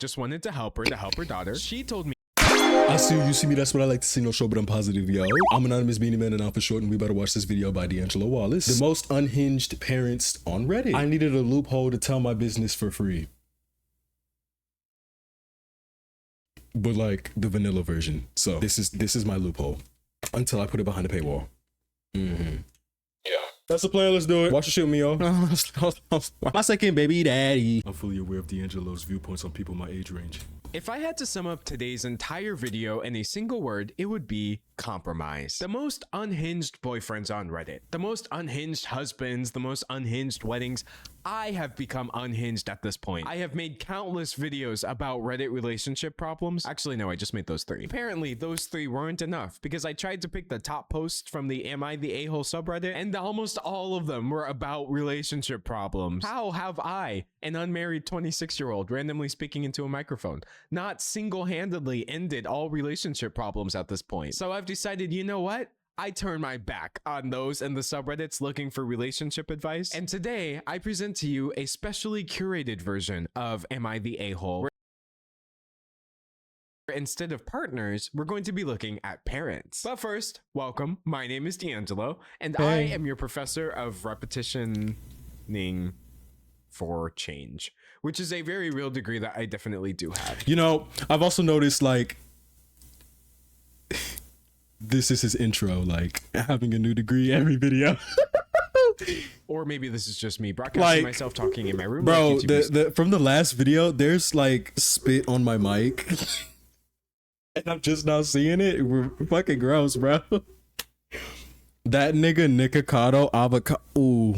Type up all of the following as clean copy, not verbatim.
just wanted to help her daughter. She told me, I see you see me, that's what I like to see. No show, but I'm positive, yo. I'm Anonymous Beanie Man and I'm for short, and we better watch this video by D'Angelo Wallace. The most unhinged parents on Reddit. I needed a loophole to tell my business for free. But like the vanilla version. So this is my loophole. Until I put it behind the paywall. Yeah. That's the plan, let's do it. Watch the shit with me, yo. My second baby daddy. I'm fully aware of D'Angelo's viewpoints on people my age range. if I had to sum up today's entire video in a single word, it would be compromise. The most unhinged boyfriends on Reddit, the most unhinged husbands, the most unhinged weddings. I have become unhinged at this point. I have made countless videos about Reddit relationship problems. Actually, no, I just made those 3. Apparently, those 3 weren't enough because I tried to pick the top posts from the Am I the A-hole subreddit, and almost all of them were about relationship problems. How have I, an unmarried 26-year-old randomly speaking into a microphone, not single-handedly ended all relationship problems at this point? So I've decided, you know what? I turn my back on those and the subreddits looking for relationship advice. And today, I present to you a specially curated version of Am I the A-hole? Instead of partners, we're going to be looking at parents. But first, welcome. My name is D'Angelo, and I am your professor of repetitioning for change, which is a very real degree that I definitely do have. You know, I've also noticed, like, this is his intro, like having a new degree every video. Or maybe this is just me broadcasting myself talking in my room. Bro, from the last video, there's like spit on my mic. And I'm just now seeing it. We're fucking gross, bro. That nigga Nikocado avocado. Ooh.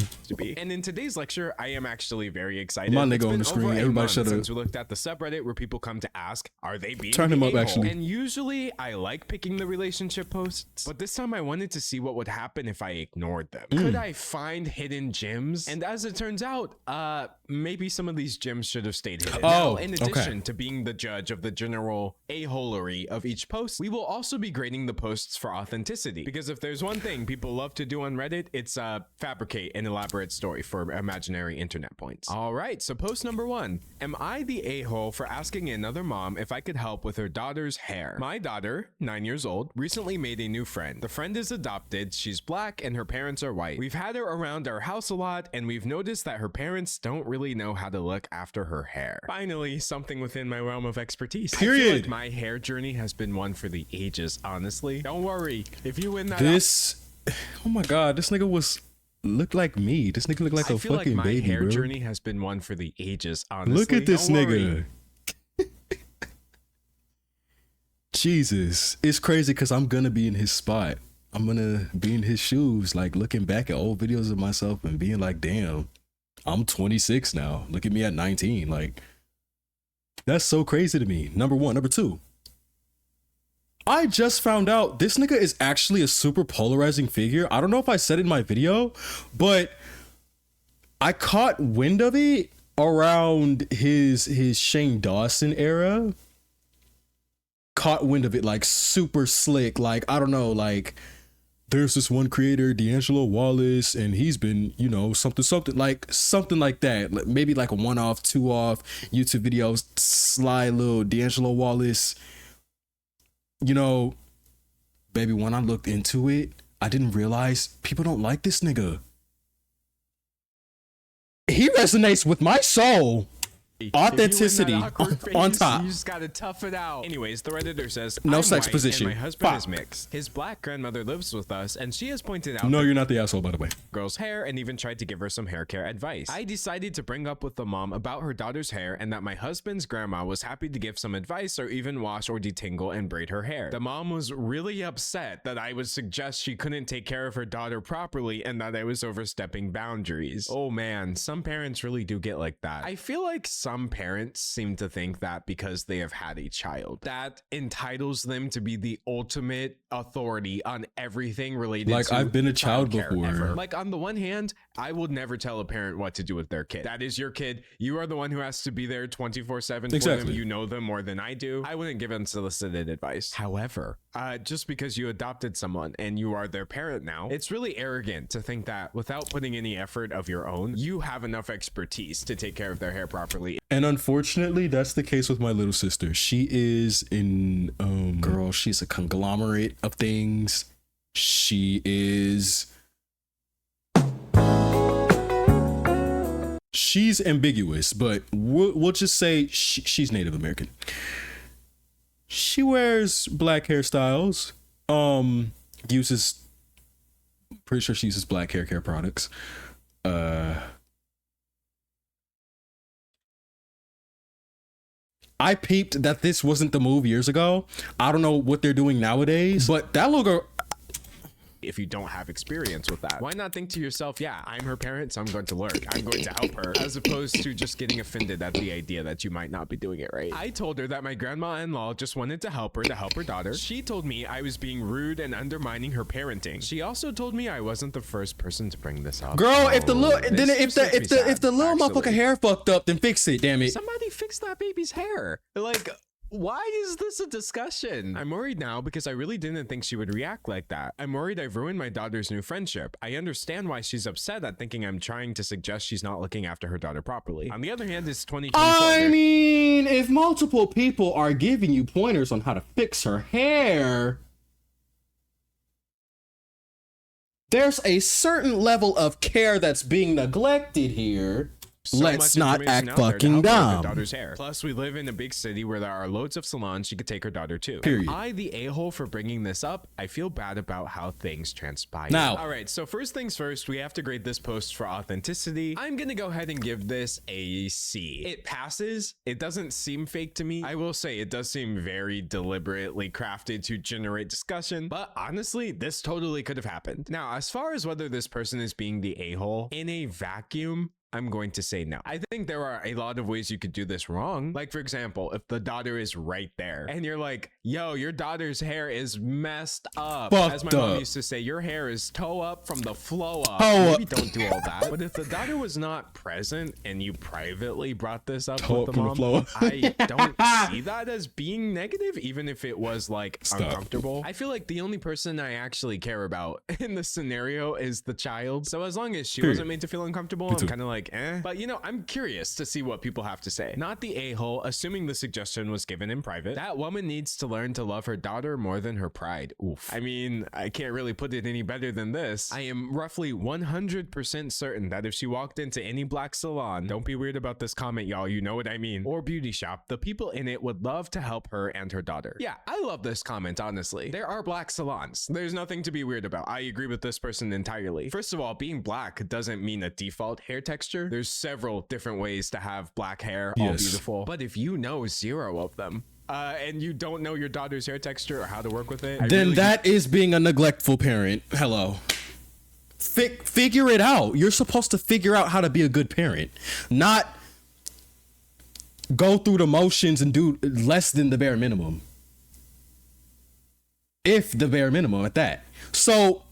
And in today's lecture, I am actually very excited. My nigga on the screen. Everybody shut up. Since we looked at the subreddit where people come to ask, are they being Turn him up, actually. And usually I like picking the relationship posts, but this time I wanted to see what would happen if I ignored them. Could I find hidden gems? And as it turns out, maybe some of these gems should have stayed hidden. Now, in addition to being the judge of the general a-holery of each post, we will also be grading the posts for authenticity. Because if there's one thing people love to do on Reddit, it's fabricate an elaborate story for imaginary internet points. All right, so post number 1. Am I the a-hole for asking another mom if I could help with her daughter's hair? My daughter, 9 years old, recently made a new friend. The friend is adopted, she's black, and her parents are white. We've had her around our house a lot, and we've noticed that her parents don't really know how to look after her hair. Finally, something within my realm of expertise. Period. I feel like my hair journey has been one for the ages, honestly. Don't worry, if you win that... Oh my god, this nigga looked like me. This nigga looked like a fucking my baby, hair bro. journey has been one for the ages, honestly. Look at this nigga. Jesus. It's crazy because I'm gonna be in his spot. I'm gonna be in his shoes, like looking back at old videos of myself and being like, damn, I'm 26 now. Look at me at 19. Like, that's so crazy to me. Number 1. Number 2. I just found out this nigga is actually a super polarizing figure. I don't know if I said it in my video, but I caught wind of it around his Shane Dawson era. Caught wind of it like super slick. Like, I don't know, like there's this one creator, D'Angelo Wallace, and he's been, you know, something like that. Maybe like a 1-off, 2-off YouTube videos, sly little D'Angelo Wallace. You know, baby, when I looked into it, I didn't realize people don't like this nigga. He resonates with my soul. Authenticity on top. You just gotta tough it out. Anyways, the Redditor says, no I'm sex white position. And my husband is mixed. His black grandmother lives with us, and she has pointed out no, you're not the asshole, by the way. Girl's hair and even tried to give her some hair care advice. I decided to bring up with the mom about her daughter's hair and that my husband's grandma was happy to give some advice or even wash or detangle and braid her hair. The mom was really upset that I would suggest she couldn't take care of her daughter properly and that I was overstepping boundaries. Oh man, some parents really do get like that. I feel like some parents seem to think that because they have had a child, that entitles them to be the ultimate authority on everything related to like I've been a child before. Ever. Like on the one hand, I would never tell a parent what to do with their kid. That is your kid. You are the one who has to be there 24/7 for them. You know them more than I do. I wouldn't give unsolicited advice. However, just because you adopted someone and you are their parent now, it's really arrogant to think that without putting any effort of your own, you have enough expertise to take care of their hair properly actually And unfortunately, that's the case with my little sister. She is in girl, she's a conglomerate of things. She's ambiguous, but we'll just say she's Native American. She wears black hairstyles. Uses, pretty sure she uses black hair care products. I peeped that this wasn't the move years ago. I don't know what they're doing nowadays, but that logo, if you don't have experience with that, why not think to yourself, yeah, I'm her parent, so I'm going to learn. I'm going to help her, as opposed to just getting offended at the idea that you might not be doing it right. I told her that my grandma-in-law just wanted to help her daughter. She told me I was being rude and undermining her parenting. She also told me I wasn't the first person to bring this up. girl, if the little little motherfucker hair fucked up, then fix it, damn it. Somebody fix that baby's hair. Like, why is this a discussion? I'm worried now because I really didn't think she would react like that. I'm worried I've ruined my daughter's new friendship. I understand why she's upset at thinking I'm trying to suggest she's not looking after her daughter properly. On the other hand, it's 2024. I mean, if multiple people are giving you pointers on how to fix her hair, there's a certain level of care that's being neglected here. So let's not act out there to fucking help her with her dumb. daughter's hair. Plus, we live in a big city where there are loads of salons she could take her daughter to. Period. Am I the a-hole for bringing this up? I feel bad about how things transpire. Now, all right, so first things first, we have to grade this post for authenticity. I'm gonna go ahead and give this a C. It passes. It doesn't seem fake to me. I will say it does seem very deliberately crafted to generate discussion, but honestly, this totally could have happened. Now, as far as whether this person is being the a-hole, in a vacuum, I'm going to say no. I think there are a lot of ways you could do this wrong. Like, for example, if the daughter is right there and you're like, yo, your daughter's hair is messed up. As my mom used to say, your hair is toe up from the flow up. Maybe don't do all that. But if the daughter was not present and you privately brought this up with the mom, I don't see that as being negative, even if it was like uncomfortable. I feel like the only person I actually care about in this scenario is the child. So as long as she wasn't made to feel uncomfortable, I'm kind of like, but you know, I'm curious to see what people have to say. Not the a-hole, assuming the suggestion was given in private. That woman needs to learn to love her daughter more than her pride. Oof. I mean, I can't really put it any better than this. I am roughly 100% certain that if she walked into any black salon, don't be weird about this comment, y'all, you know what I mean, or beauty shop, the people in it would love to help her and her daughter. Yeah, I love this comment, honestly. There are black salons. There's nothing to be weird about. I agree with this person entirely. First of all, being black doesn't mean a default hair texture. There's several different ways to have black hair, all beautiful. But if you know 0 of them, and you don't know your daughter's hair texture or how to work with it, then that is being a neglectful parent. Hello. Figure it out. You're supposed to figure out how to be a good parent, not go through the motions and do less than the bare minimum. If the bare minimum at that. So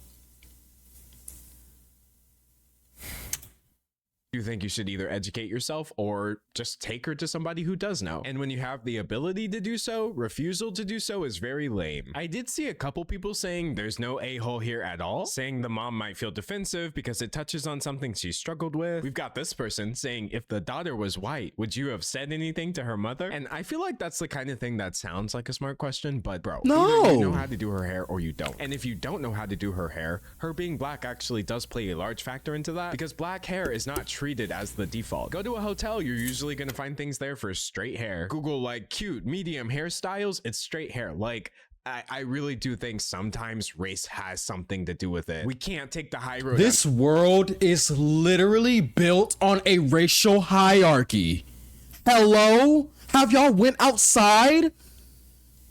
you think you should either educate yourself or just take her to somebody who does know. And when you have the ability to do so, refusal to do so is very lame. I did see a couple people saying there's no a-hole here at all, saying the mom might feel defensive because it touches on something she struggled with. We've got this person saying, if the daughter was white, would you have said anything to her mother? And I feel like that's the kind of thing that sounds like a smart question, but bro, either you know how to do her hair or you don't. And if you don't know how to do her hair, her being black actually does play a large factor into that, because black hair is not treated as the default. Go to a hotel, you're usually gonna find things there for straight hair. Google like cute medium hairstyles, it's straight hair. Like, I really do think sometimes race has something to do with it. We can't take the high road. This world is literally built on a racial hierarchy. Hello? Have y'all went outside?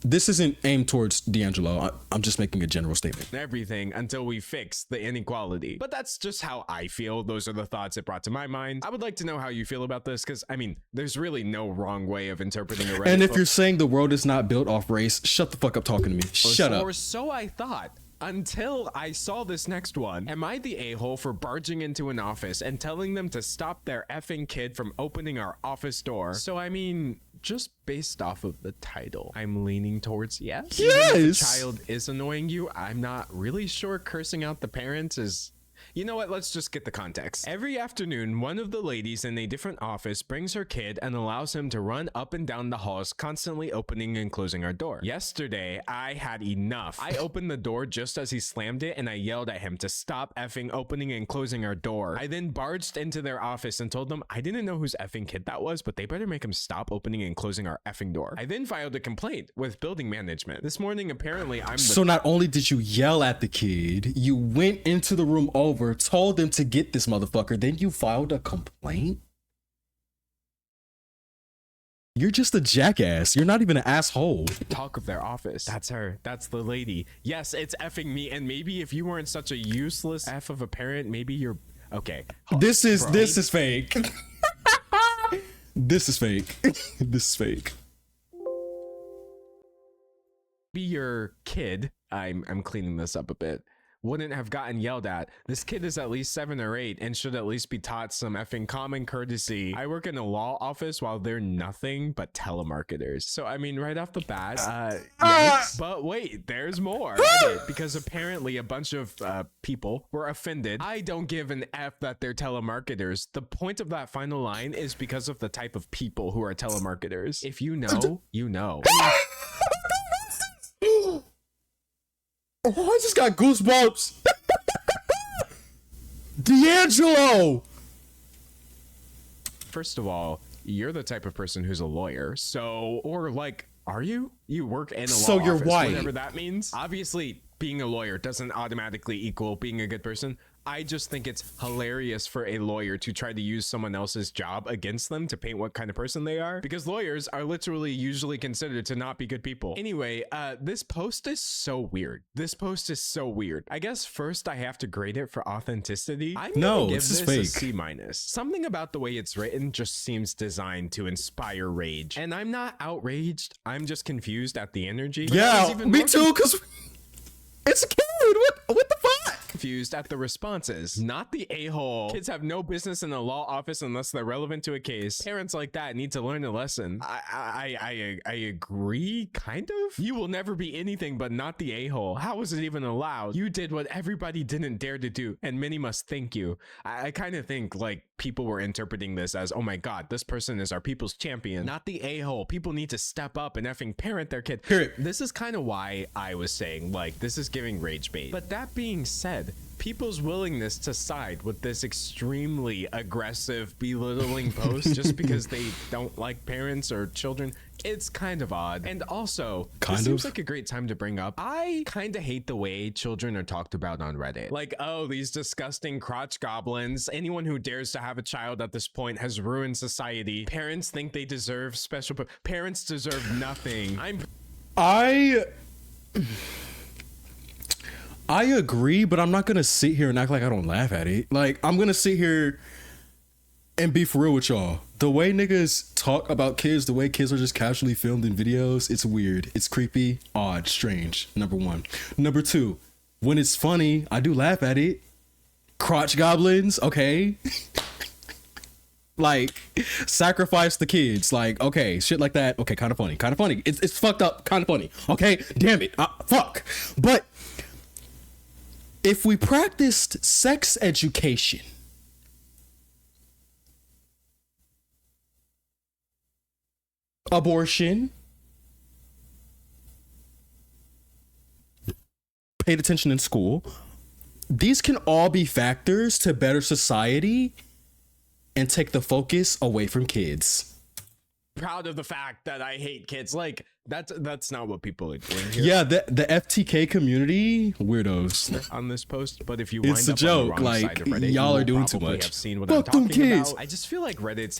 This isn't aimed towards D'Angelo. I'm just making a general statement. Everything until we fix the inequality. But that's just how I feel. Those are the thoughts it brought to my mind. I would like to know how you feel about this, because I mean, there's really no wrong way of interpreting a Reddit. And if you're saying the world is not built off race, shut the fuck up talking to me. Shut up. Or so I thought. Until I saw this next one. Am I the a-hole for barging into an office and telling them to stop their effing kid from opening our office door? So I mean, just based off of the title, I'm leaning towards yes. Even if the child is annoying you, I'm not really sure cursing out the parents is You know what? Let's just get the context. Every afternoon, one of the ladies in a different office brings her kid and allows him to run up and down the halls, constantly opening and closing our door. Yesterday, I had enough. I opened the door just as he slammed it and I yelled at him to stop effing opening and closing our door. I then barged into their office and told them I didn't know whose effing kid that was, but they better make him stop opening and closing our effing door. I then filed a complaint with building management. This morning, apparently, So not only did you yell at the kid, you went into the room over, told them to get this motherfucker, then you filed a complaint? You're just a jackass. You're not even an asshole. talk of their office. That's her. That's the lady. Yes, it's effing me. And maybe if you weren't such a useless F of a parent, maybe you're okay. This is fake. This is fake. This is fake. Maybe your kid, I'm cleaning this up a bit, wouldn't have gotten yelled at. This kid is at least 7 or 8 and should at least be taught some effing common courtesy. I work in a law office while they're nothing but telemarketers. So I mean, right off the bat, yikes. But wait, there's more. Because apparently a bunch of people were offended. I don't give an F that they're telemarketers. The point of that final line is because of the type of people who are telemarketers. If you know, you know. Oh, I just got goosebumps. D'Angelo. First of all, you're the type of person who's a lawyer. So, or like, are you? You work in a law So you're office, white. whatever that means. Obviously, being a lawyer doesn't automatically equal being a good person. I just think it's hilarious for a lawyer to try to use someone else's job against them to paint what kind of person they are, because lawyers are literally usually considered to not be good people. Anyway, this post is so weird. I guess first I have to grade it for authenticity. I'm gonna give this is this fake. a C-. Something about the way it's written just seems designed to inspire rage. And I'm not outraged. I'm just confused at the energy. But I was Yeah, even me more too, because it's a kid. What the fuck? confused at the responses, not the a-hole. Kids have no business in a law office unless they're relevant to a case. Parents like that need to learn a lesson. I agree, kind of. You will never be anything but not the a-hole. How is it even allowed? You did what everybody didn't dare to do, and many must thank you. I kind of think like people were interpreting this as, oh my god, this person is our people's champion, not the a-hole. People need to step up and effing parent their kid. Period. This is kind of why I was saying like this is giving rage bait. But that being said, people's willingness to side with this extremely aggressive, belittling post just because they don't like parents or children, it's kind of odd. And also, it seems like a great time to bring up, I kind of hate the way children are talked about on Reddit. Like, oh, these disgusting crotch goblins. Anyone who dares to have a child at this point has ruined society. Parents think they deserve special, parents deserve nothing. I agree, but I'm not gonna sit here and act like I don't laugh at it. Like, I'm gonna sit here and be for real with y'all. The way niggas talk about kids, the way kids are just casually filmed in videos, it's weird. It's creepy, odd, strange. Number one. Number two, when it's funny, I do laugh at it. Crotch goblins, okay. Like, sacrifice the kids, like, okay, shit like that, okay, kind of funny, it's fucked up, kind of funny, okay, damn it, fuck. But if we practiced sex education, abortion, paid attention in school, these can all be factors to better society and take the focus away from kids. Proud of the fact that I hate kids. Like, that's not what people are doing here. Yeah, the FTK community, weirdos. On this post, but if you wind It's a up joke, on the wrong like, side of Reddit, y'all you are will doing too probably much. have seen what Fuck I'm them talking kids. about. I just feel like Reddit's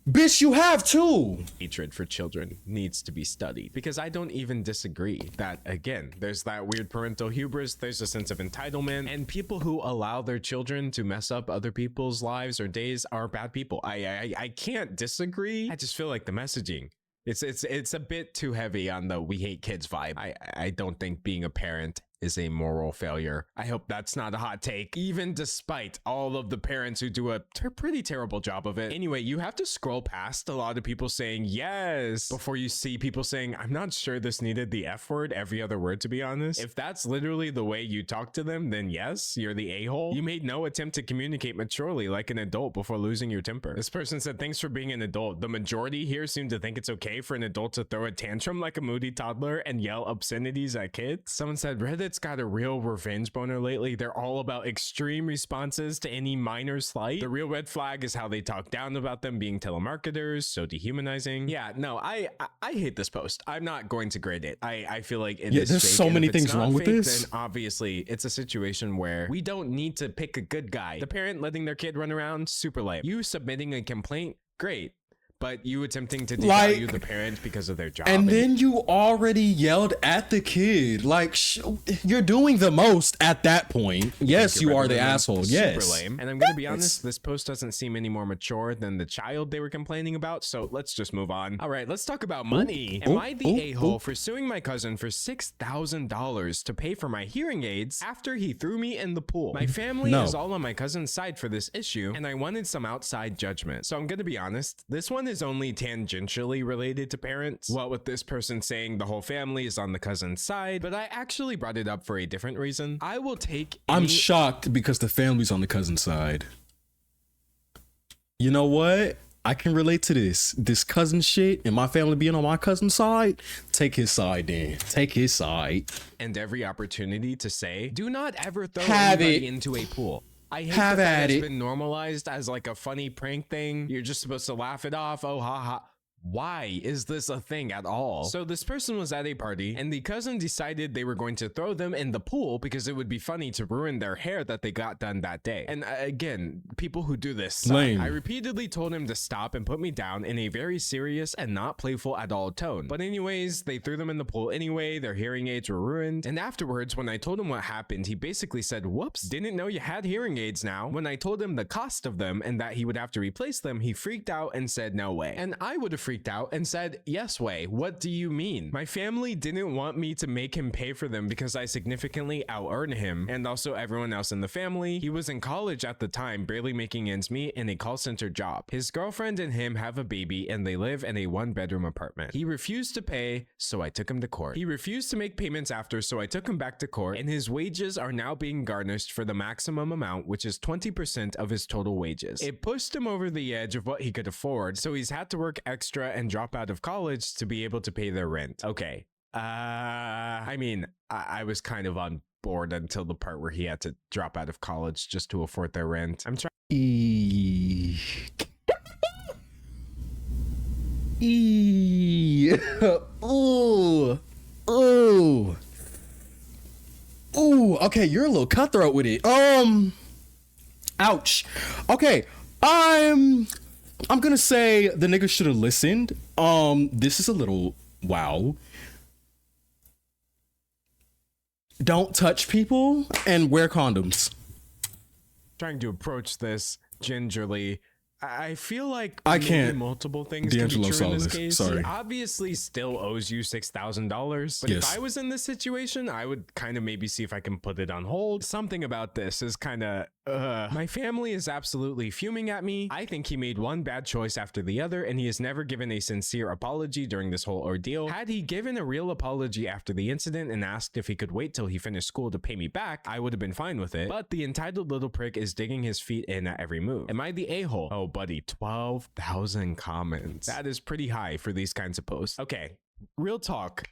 Bitch, you have too. hatred for children needs to be studied, because I don't even disagree that, again, there's that weird parental hubris, there's a sense of entitlement, and people who allow their children to mess up other people's lives or days are bad people. I can't disagree. I just feel like the messaging, it's a bit too heavy on the we hate kids vibe. I don't think being a parent is a moral failure. I hope that's not a hot take, even despite all of the parents who do a pretty terrible job of it. Anyway, you have to scroll past a lot of people saying yes before you see people saying, I'm not sure this needed the F word every other word, to be honest. If that's literally the way you talk to them, then yes, you're the a-hole. You made no attempt to communicate maturely like an adult before losing your temper. This person said, thanks for being an adult. The majority here seem to think it's okay for an adult to throw a tantrum like a moody toddler and yell obscenities at kids. Someone said, Reddit's got a real revenge boner lately. They're all about extreme responses to any minor slight. The real red flag is how they talk down about them being telemarketers, so dehumanizing. Yeah, no, I hate this post. I'm not going to grade it. I feel like it is there's fake, so and many if it's things not wrong with fake, this. Then obviously it's a situation where we don't need to pick a good guy. The parent letting their kid run around, super lame. You submitting a complaint, great. But you attempting to devalue the parent because of their job. And then you already yelled at the kid. Like, you're doing the most at that point. Yes, you are the asshole. Yes. Super lame. And I'm going to be honest, this post doesn't seem any more mature than the child they were complaining about. So let's just move on. All right, let's talk about money. Am I the a-hole for suing my cousin for $6,000 to pay for my hearing aids after he threw me in the pool? My family is all on my cousin's side for this issue, and I wanted some outside judgment. So I'm going to be honest, this one is only tangentially related to parents. What with this person saying the whole family is on the cousin's side, but I actually brought it up for a different reason. I will take I'm shocked because the family's on the cousin's side. You know what? I can relate to this cousin shit and my family being on my cousin's side. Take his side then. Take his side. And every opportunity to say, do not ever throw anybody into a pool. I hate that it's been normalized as like a funny prank thing. You're just supposed to laugh it off. Oh, ha ha. Why is this a thing at all? So this person was at a party and the cousin decided they were going to throw them in the pool because it would be funny to ruin their hair that they got done that day. And again, people who do this suck. I repeatedly told him to stop and put me down in a very serious and not playful at all tone. But anyways, they threw them in the pool anyway. Their hearing aids were ruined. And afterwards, when I told him what happened, he basically said, whoops, didn't know you had hearing aids now. When I told him the cost of them and that he would have to replace them, he freaked out and said, no way. And I would have freaked out and said, yes way, what do you mean? My family didn't want me to make him pay for them because I significantly out-earned him and also everyone else in the family. He was in college at the time, barely making ends meet in a call center job. His girlfriend and him have a baby and they live in a 1-bedroom apartment. He refused to pay, so I took him to court. He refused to make payments after, so I took him back to court, and his wages are now being garnished for the maximum amount, which is 20% of his total wages. It pushed him over the edge of what he could afford, so he's had to work extra and drop out of college to be able to pay their rent. Okay. I mean, I was kind of on board until the part where he had to drop out of college just to afford their rent. I'm trying. Ooh. Ooh. Ooh. Okay, you're a little cutthroat with it. Ouch. Okay. I'm gonna say the nigga should have listened. This is a little wow. Don't touch people and wear condoms. Trying to approach this gingerly. I feel like I can't. Multiple things can be true in this case. Sorry. He obviously still owes you $6,000, but if I was in this situation, I would kind of maybe see if I can put it on hold. Something about this is kind of my family is absolutely fuming at me. I think he made one bad choice after the other, and he has never given a sincere apology during this whole ordeal. Had he given a real apology after the incident and asked if he could wait till he finished school to pay me back, I would have been fine with it. But the entitled little prick is digging his feet in at every move. Am I the a-hole? Oh, buddy, 12,000 comments. That is pretty high for these kinds of posts. Okay, real talk.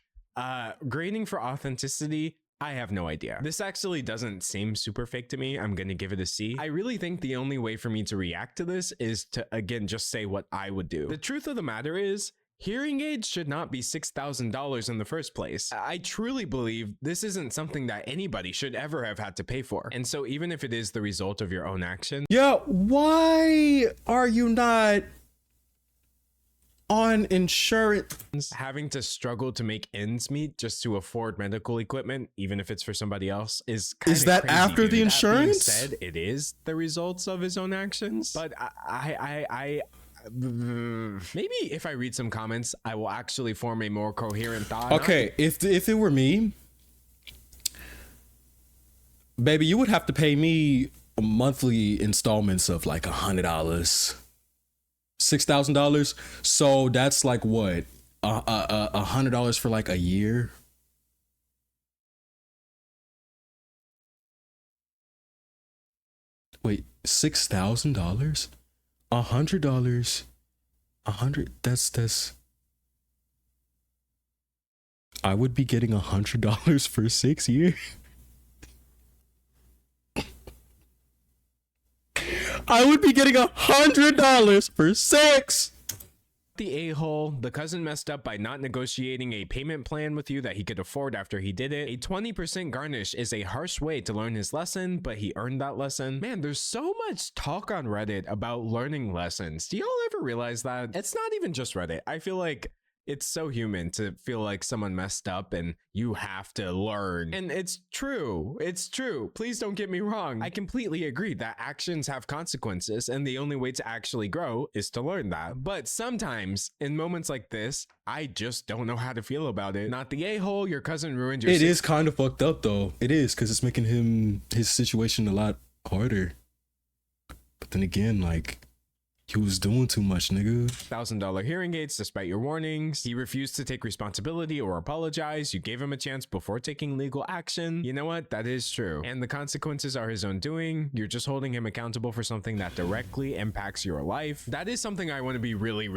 Grading for authenticity, I have no idea. This actually doesn't seem super fake to me. I'm gonna give it a C. I really think the only way for me to react to this is to, again, just say what I would do. The truth of the matter is, hearing aids should not be $6,000 in the first place. I truly believe this isn't something that anybody should ever have had to pay for. And so even if it is the result of your own action. Yeah, why are you not on insurance? Having to struggle to make ends meet just to afford medical equipment, even if it's for somebody else, is kind of Is that crazy, after dude. the insurance? That being said, it is the results of his own actions. But maybe if I read some comments, I will actually form a more coherent thought. Okay, if it were me, Baby, you would have to pay me monthly installments of like $100, $6,000. So that's like what, $100 for like a year. Wait, $6,000, $100, that's. I would be getting $100 for 6 years. I would be getting $100 for 6. The a-hole, the cousin messed up by not negotiating a payment plan with you that he could afford after he did it. A 20% garnish is a harsh way to learn his lesson, but he earned that lesson. Man, there's so much talk on Reddit about learning lessons. Do y'all ever realize that? It's not even just Reddit. I feel like it's so human to feel like someone messed up and you have to learn. And it's true. It's true. Please don't get me wrong. I completely agree that actions have consequences and the only way to actually grow is to learn that. But sometimes in moments like this, I just don't know how to feel about it. Not the a-hole, your cousin ruined your— It is kind of fucked up though. It is, because it's making his situation a lot harder. But then again, like, he was doing too much, nigga. $1,000 hearing aids despite your warnings. He refused to take responsibility or apologize. You gave him a chance before taking legal action. You know what? That is true. And the consequences are his own doing. You're just holding him accountable for something that directly impacts your life. That is something I want to be really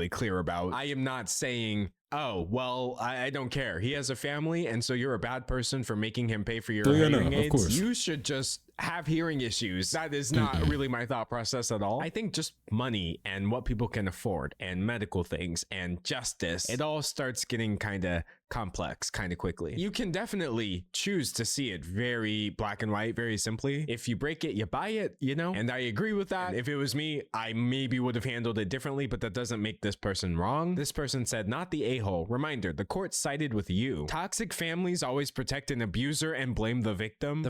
clear about. I am not saying, oh, well, I don't care. He has a family, and so you're a bad person for making him pay for your hearing aids. Of course. You should just have hearing issues. That is not really my thought process at all. I think just money and what people can afford and medical things and justice, it all starts getting kind of complex kind of quickly. You can definitely choose to see it very black and white, very simply. If you break it, you buy it, you know? And I agree with that. If it was me, I maybe would have handled it differently, but that doesn't make this person wrong. This person said, not the a-hole. Reminder, the court sided with you. Toxic families always protect an abuser and blame the victim.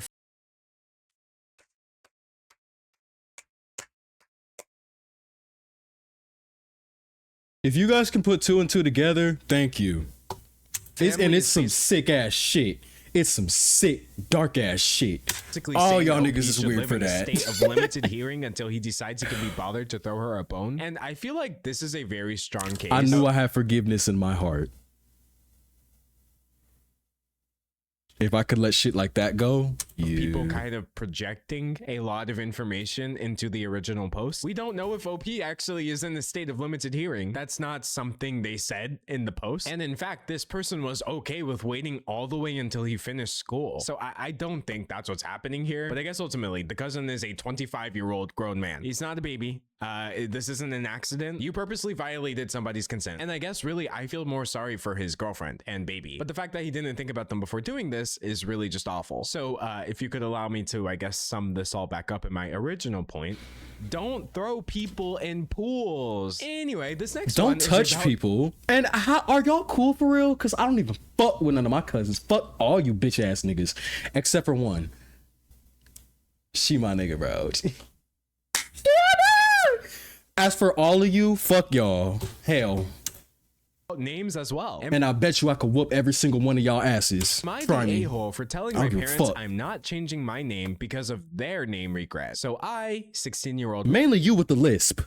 If you guys can put 2 and 2 together, thank you. It's some sick ass shit. It's some sick, dark ass shit. All y'all niggas is weird for that. State of limited hearing until he decides he can be bothered to throw her a bone. And I feel like this is a very strong case. I knew I had forgiveness in my heart. If I could let shit like that go, people kind of projecting a lot of information into the original post. We don't know if OP actually is in the state of limited hearing. That's not something they said in the post. And in fact, this person was okay with waiting all the way until he finished school. So I don't think that's what's happening here. But I guess ultimately, the cousin is a 25-year-old grown man. He's not a baby. This isn't an accident. You purposely violated somebody's consent. And I guess really, I feel more sorry for his girlfriend and baby. But the fact that he didn't think about them before doing this is really just awful. So if you could allow me to, I guess, sum this all back up in my original point, don't throw people in pools. Anyway, this next one is don't touch people. And how are y'all cool for real? Because I don't even fuck with none of my cousins. Fuck all you bitch ass niggas, except for one. She my nigga, bro. As for all of you, fuck y'all. Hell. Names as well. And I bet you I could whoop every single one of y'all asses. My a-hole for telling my parents I'm not changing my name because of their name regret. So I, 16-year-old, mainly you with the lisp,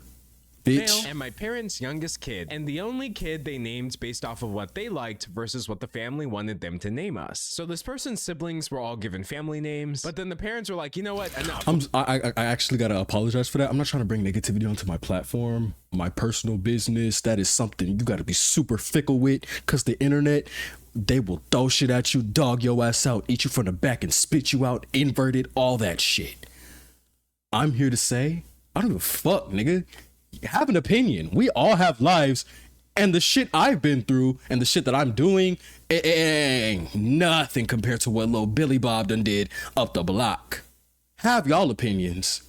bitch, and my parents' youngest kid, and the only kid they named based off of what they liked versus what the family wanted them to name us. So this person's siblings were all given family names, but then the parents were like, you know what, enough. I actually gotta apologize for that. I'm not trying to bring negativity onto my platform, my personal business. That is something you gotta be super fickle with, because the internet, they will throw shit at you, dog your ass out, eat you from the back and spit you out, inverted, all that shit. I'm here to say, I don't give a fuck, nigga. Have an opinion. We all have lives, and the shit I've been through and the shit that I'm doing ain't nothing compared to what little Billy Bob done did up the block. Have y'all opinions.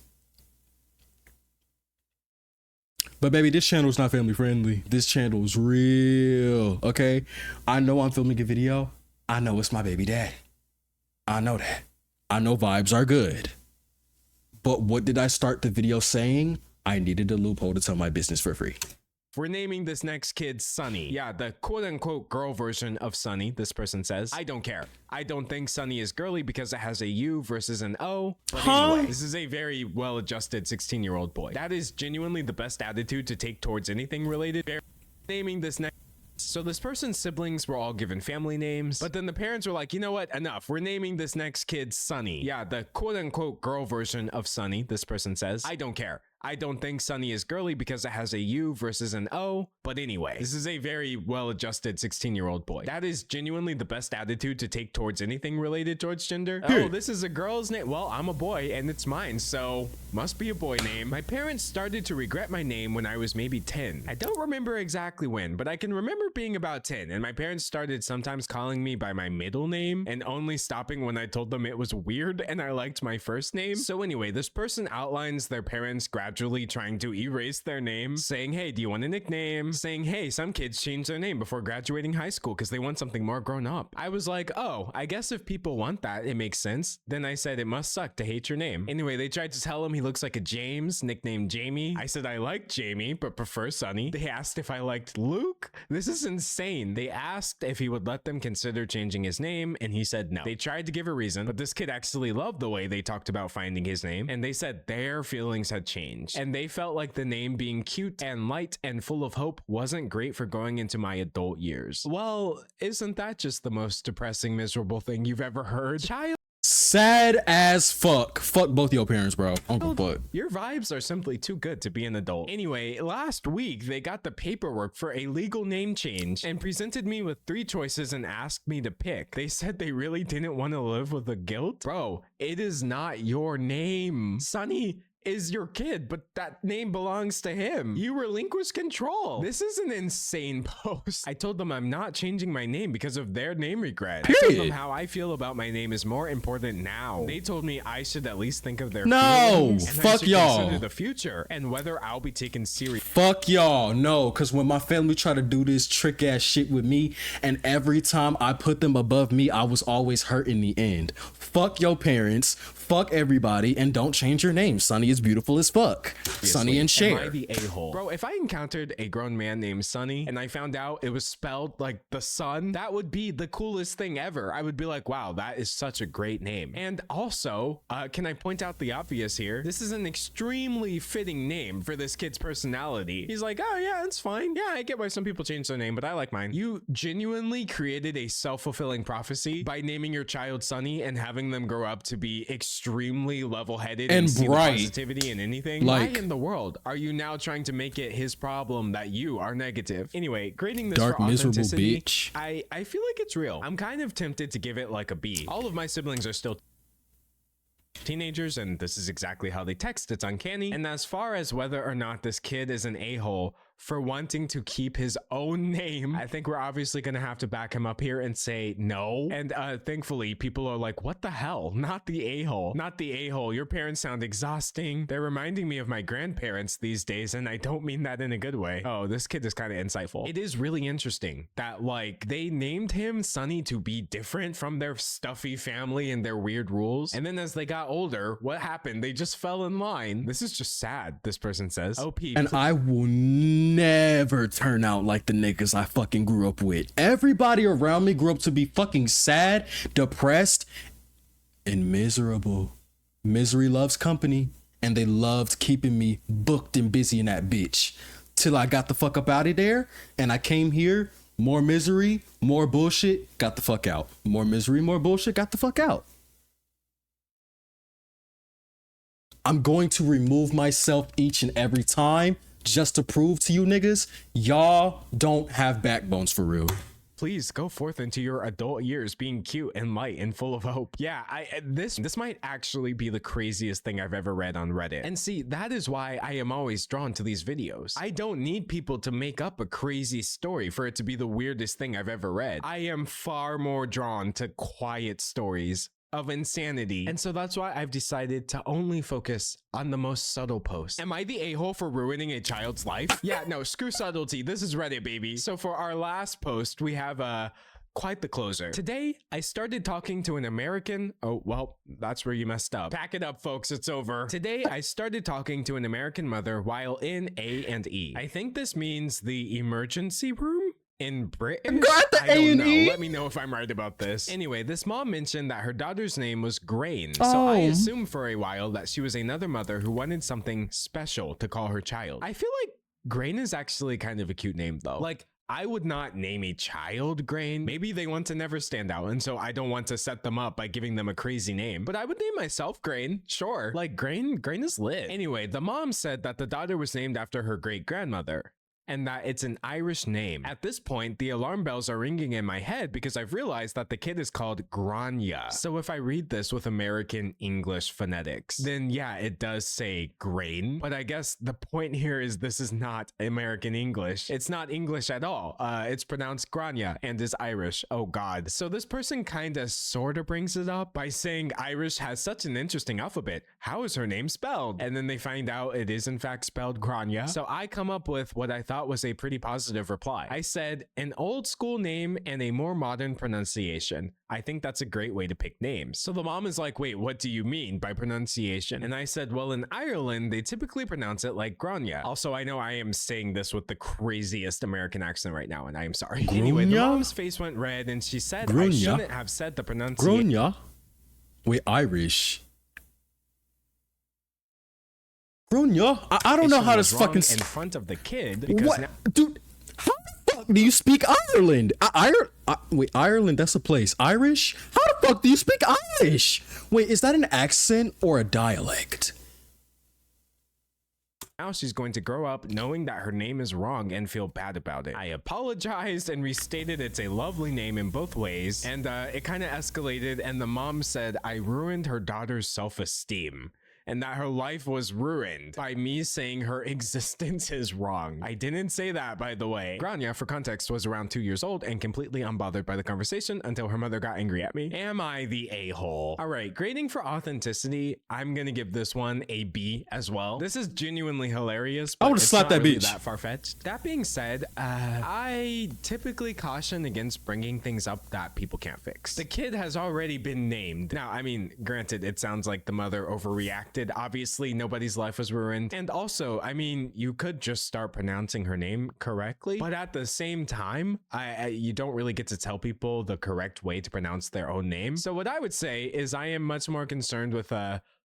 But baby, this channel is not family friendly. This channel is real, okay? I know I'm filming a video. I know it's my baby daddy. I know that. I know vibes are good. But what did I start the video saying? I needed a loophole to tell my business for free. we're naming this next kid Sunny. Yeah, the quote-unquote girl version of Sunny, this person says. I don't care. I don't think Sunny is girly because it has a U versus an O. But anyway, this is a very well-adjusted 16-year-old boy. That is genuinely the best attitude to take towards anything related. Naming this next... So this person's siblings were all given family names, but then the parents were like, you know what, enough. We're naming this next kid Sunny. Yeah, the quote-unquote girl version of Sunny, this person says. I don't care. I don't think Sunny is girly because it has a U versus an O. But anyway, this is a very well-adjusted 16-year-old boy. That is genuinely the best attitude to take towards anything related towards gender. Oh, this is a girl's name. Well, I'm a boy and it's mine, so must be a boy name. My parents started to regret my name when I was maybe 10. I don't remember exactly when, but I can remember being about 10, and my parents started sometimes calling me by my middle name and only stopping when I told them it was weird and I liked my first name. So anyway, this person outlines their parents gradually trying to erase their name, saying, hey, do you want a nickname? Saying, hey, some kids change their name before graduating high school because they want something more grown up. I was like, oh, I guess if people want that, it makes sense. Then I said, it must suck to hate your name. Anyway, they tried to tell him he looks like a James, nicknamed Jamie. I said I like Jamie, but prefer Sunny. They asked if I liked Luke. This is insane. They asked if he would let them consider changing his name, and he said no. They tried to give a reason, but this kid actually loved the way they talked about finding his name, and they said their feelings had changed, and they felt like the name being cute and light and full of hope wasn't great for going into my adult years. Well, isn't that just the most depressing, miserable thing you've ever heard? Sad as fuck. Fuck both your parents, bro. Uncle Butt. Your vibes are simply too good to be an adult. Anyway, last week they got the paperwork for a legal name change and presented me with 3 choices and asked me to pick. They said they really didn't want to live with the guilt. Bro, it is not your name. Sunny is your kid, but that name belongs to him. You relinquish control. This is an insane post. I told them I'm not changing my name because of their name regret. Period. I told them how I feel about my name is more important now. They told me I should at least think of their feelings, and fuck y'all. consider the future and whether I'll be taken serious. Fuck y'all. No, because when my family tried to do this trick ass shit with me, and every time I put them above me, I was always hurt in the end. Fuck your parents. Fuck everybody, and don't change your name. Sunny is beautiful as fuck. Obviously. Sunny and Cher. Am I the a-hole? Bro, if I encountered a grown man named Sunny and I found out it was spelled like the sun, that would be the coolest thing ever. I would be like, wow, that is such a great name. And also, can I point out the obvious here? This is an extremely fitting name for this kid's personality. He's like, oh yeah, it's fine. Yeah, I get why some people change their name, but I like mine. You genuinely created a self-fulfilling prophecy by naming your child Sunny and having them grow up to be extremely level-headed and see bright. the positivity in anything. Why in the world are you now trying to make it his problem that you are negative? Anyway, grading this dark, for miserable authenticity, bitch. I feel like it's real. I'm kind of tempted to give it like a B. All of my siblings are still teenagers, and this is exactly how they text. It's uncanny. And as far as whether or not this kid is an a-hole for wanting to keep his own name, I think we're obviously gonna have to back him up here and say no. And thankfully people are like, what the hell? Not the a-hole. Not the a-hole. Your parents sound exhausting. They're reminding me of my grandparents these days, and I don't mean that in a good way. Oh, this kid is kind of insightful. It is really interesting that like they named him Sunny to be different from their stuffy family and their weird rules, and then as they got older, what happened? They just fell in line. This is just sad, this person says. OP. And I will never turn out like the niggas I fucking grew up with. Everybody around me grew up to be fucking sad, depressed, and miserable. Misery loves company, and they loved keeping me booked and busy in that bitch. Till I got the fuck up out of there, and I came here, more misery, more bullshit, got the fuck out. More misery, more bullshit, got the fuck out. I'm going to remove myself each and every time just to prove to you niggas, y'all don't have backbones for real. Please go forth into your adult years being cute and light and full of hope. Yeah, this might actually be the craziest thing I've ever read on Reddit. And see, that is why I am always drawn to these videos. I don't need people to make up a crazy story for it to be the weirdest thing I've ever read. I am far more drawn to quiet stories of insanity, and so that's why I've decided to only focus on the most subtle posts. Am I the a-hole for ruining a child's life? Yeah, no, screw subtlety. This is Reddit, baby. So for our last post, we have quite the closer. Today, I started talking to an American. Oh, well, that's where you messed up. Pack it up, folks. It's over. Today, I started talking to an American mother while in A&E. I think this means the emergency room in Britain. Got the I don't A&E? know. Let me know if I'm right about this. Anyway, this mom mentioned that her daughter's name was Grain. So I assumed for a while that she was another mother who wanted something special to call her child. I feel like Grain is actually kind of a cute name though. Like, I would not name a child Grain. Maybe they want to never stand out, and so I don't want to set them up by giving them a crazy name. But I would name myself Grain, sure. Like, Grain is lit. Anyway, the mom said that the daughter was named after her great-grandmother, and that it's an Irish name. At this point, the alarm bells are ringing in my head because I've realized that the kid is called Grania. So if I read this with American English phonetics, then yeah, it does say grain. But I guess the point here is this is not American English. It's not English at all. It's pronounced Grania and is Irish. Oh God. So this person kinda sorta brings it up by saying Irish has such an interesting alphabet. How is her name spelled? And then they find out it is in fact spelled Grania. So I come up with what I thought was a pretty positive reply. I said, an old school name and a more modern pronunciation. I think that's a great way to pick names. So the mom is like, wait, what do you mean by pronunciation? And I said, well, in Ireland, they typically pronounce it like Grania. Also, I know I am saying this with the craziest American accent right now, and I am sorry. Anyway, the mom's face went red and she said, I shouldn't have said the pronunciation. Grania? Wait, Irish. Grania? I don't know how this fucking in front of the kid because what? Dude, how the fuck do you speak Ireland? Wait, Ireland, that's a place. Irish? How the fuck do you speak Irish? Wait, is that an accent or a dialect? now she's going to grow up knowing that her name is wrong and feel bad about it. I apologized and restated it's a lovely name in both ways, and it kind of escalated, and the mom said I ruined her daughter's self-esteem and that her life was ruined by me saying her existence is wrong. I didn't say that, by the way. Grania, for context, was around 2 years old and completely unbothered by the conversation until her mother got angry at me. Am I the a-hole? All right, grading for authenticity, I'm gonna give this one a B as well. This is genuinely hilarious, but I would've slapped that really bitch. that far-fetched. That being said, I typically caution against bringing things up that people can't fix. The kid has already been named. Now, I mean, granted, it sounds like the mother overreacted. Obviously, nobody's life was ruined. And also, I mean, you could just start pronouncing her name correctly, but at the same time, you don't really get to tell people the correct way to pronounce their own name. So what I would say is I am much more concerned with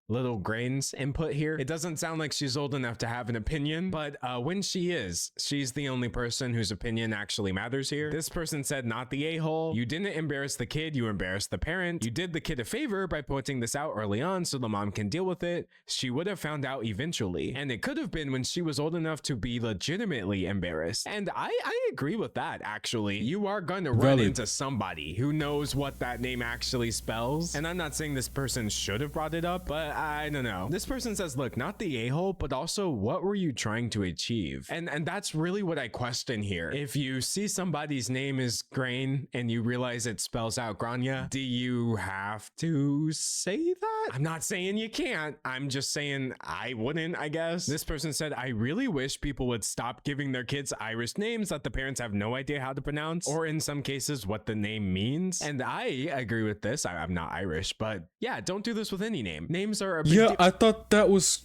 little Grain's input here. It doesn't sound like she's old enough to have an opinion, but when she is, she's the only person whose opinion actually matters here. This person said, not the a-hole. You didn't embarrass the kid, you embarrassed the parent. You did the kid a favor by pointing this out early on so the mom can deal with it. She would have found out eventually, and it could have been when she was old enough to be legitimately embarrassed. And I agree with that, actually. You are going to run into somebody who knows what that name actually spells. And I'm not saying this person should have brought it up, but I don't know. This person says, look, not the a-hole, but also what were you trying to achieve? And that's really what I question here. If you see somebody's name is Grain and you realize it spells out Grania, do you have to say that? I'm not saying you can't. I'm just saying I wouldn't, I guess. This person said, I really wish people would stop giving their kids Irish names that the parents have no idea how to pronounce, or in some cases, what the name means. And I agree with this. I'm not Irish, but yeah, don't do this with any name. Names are a big deal. I thought that was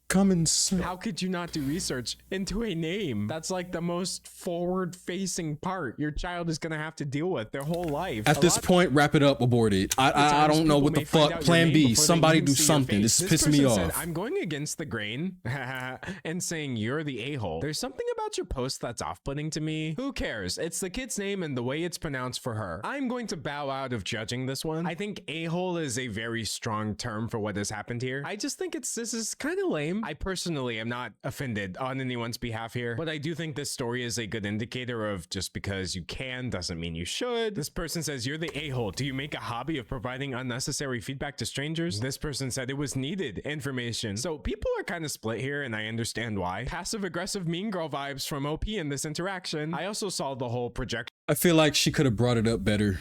common sense. How could you not do research into a name? That's like the most forward-facing part your child is gonna have to deal with their whole life. At this point, wrap it up, abort it. I don't know what the fuck. Plan B. Somebody do something. This is pissing me off. Said, I'm going against the grain and saying you're the a-hole. There's something about your post that's off-putting to me. Who cares? It's the kid's name and the way it's pronounced for her. I'm going to bow out of judging this one. I think a-hole is a very strong term for what has happened here. I just think this is kind of lame. I personally am not offended on anyone's behalf here, but I do think this story is a good indicator of just because you can doesn't mean you should. This person says, you're the a-hole. Do you make a hobby of providing unnecessary feedback to strangers? This person said it was needed information. So people are kind of split here, and I understand why. Passive aggressive mean girl vibes from OP in this interaction. I also saw the whole projection. I feel like she could have brought it up better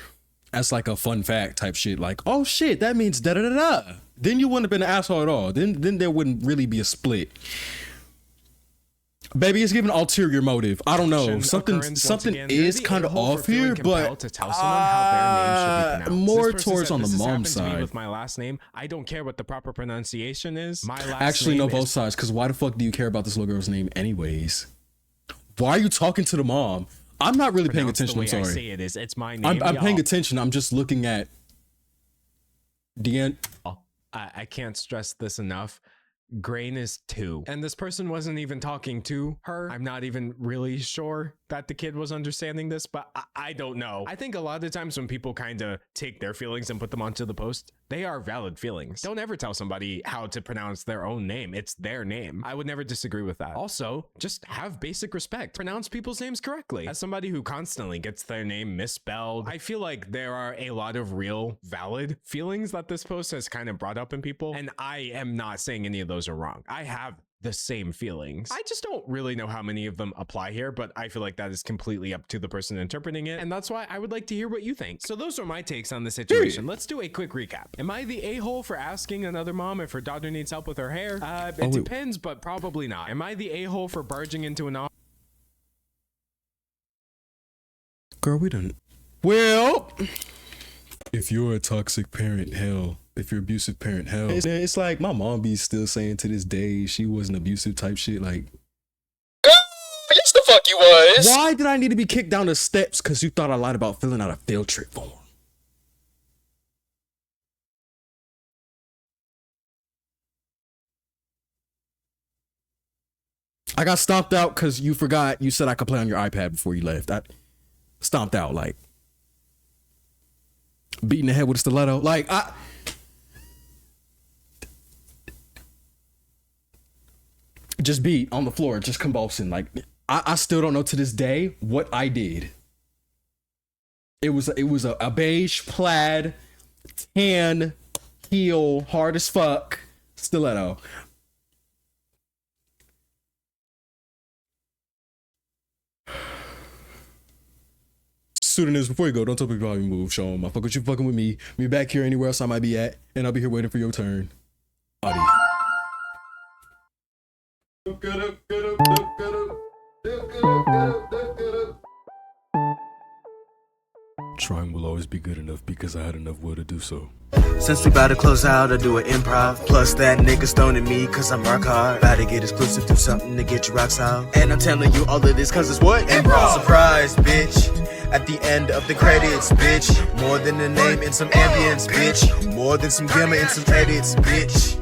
as like a fun fact type shit, like, oh shit, that means da da da da. Then you wouldn't have been an asshole at all. Then there wouldn't really be a split. Baby, it's giving ulterior motive. I don't know. Something Again, is kind of off here, but to tell someone how their name should be pronounced. more This person towards said, on the "This has mom happened to me side." with my last name. I don't care what the proper pronunciation is. My last Actually, name no, both is sides. Because why the fuck do you care about this little girl's name anyways? Why are you talking to the mom? I'm not really paying pronounced attention. the I'm way I sorry. say it is. It's my name. I'm paying attention. I'm just looking at the end. I can't stress this enough. Grain is 2. And this person wasn't even talking to her. I'm not even really sure that the kid was understanding this, but I don't know. I think a lot of times when people kind of take their feelings and put them onto the post, they are valid feelings. Don't ever tell somebody how to pronounce their own name. It's their name. I would never disagree with that. Also, just have basic respect. Pronounce people's names correctly. As somebody who constantly gets their name misspelled, I feel like there are a lot of real valid feelings that this post has kind of brought up in people. And I am not saying any of those are wrong. I have the same feelings. I just don't really know how many of them apply here, but I feel like that is completely up to the person interpreting it. And that's why I would like to hear what you think. So those are my takes on the situation. Let's do a quick recap. Am I the a-hole for asking another mom if her daughter needs help with her hair? It depends, but probably not. Am I the a-hole for barging into an office? Girl, we done. Well, if you're a toxic parent, hell. If you're abusive parent, hell. It's like my mom be still saying to this day she wasn't abusive type shit. Like, Yes, the fuck you was. why did I need to be kicked down the steps because you thought I lied about filling out a field trip form? I got stomped out because you forgot you said I could play on your iPad before you left. I stomped out, like beating the head with a stiletto. Like, just beat on the floor, just convulsing. Like, I still don't know to this day what I did. It was a beige plaid, tan, heel, hard as fuck stiletto. Pseudonyms, before you go, don't tell people how you move. Show them I fuck with you fucking with me. Me back here anywhere else I might be at, and I'll be here waiting for your turn. Audi. Trying will always be good enough because I had enough will to do so. Since we bout to close out, I do an improv. Plus that nigga stoning me cause I'm rock hard. Bout to get exclusive, do something to get you rocks out. And I'm telling you all of this cause it's what? Improv! Surprise, bitch. At the end of the credits, bitch. More than a name and some ambience, bitch. More than some grammar and some edits, bitch.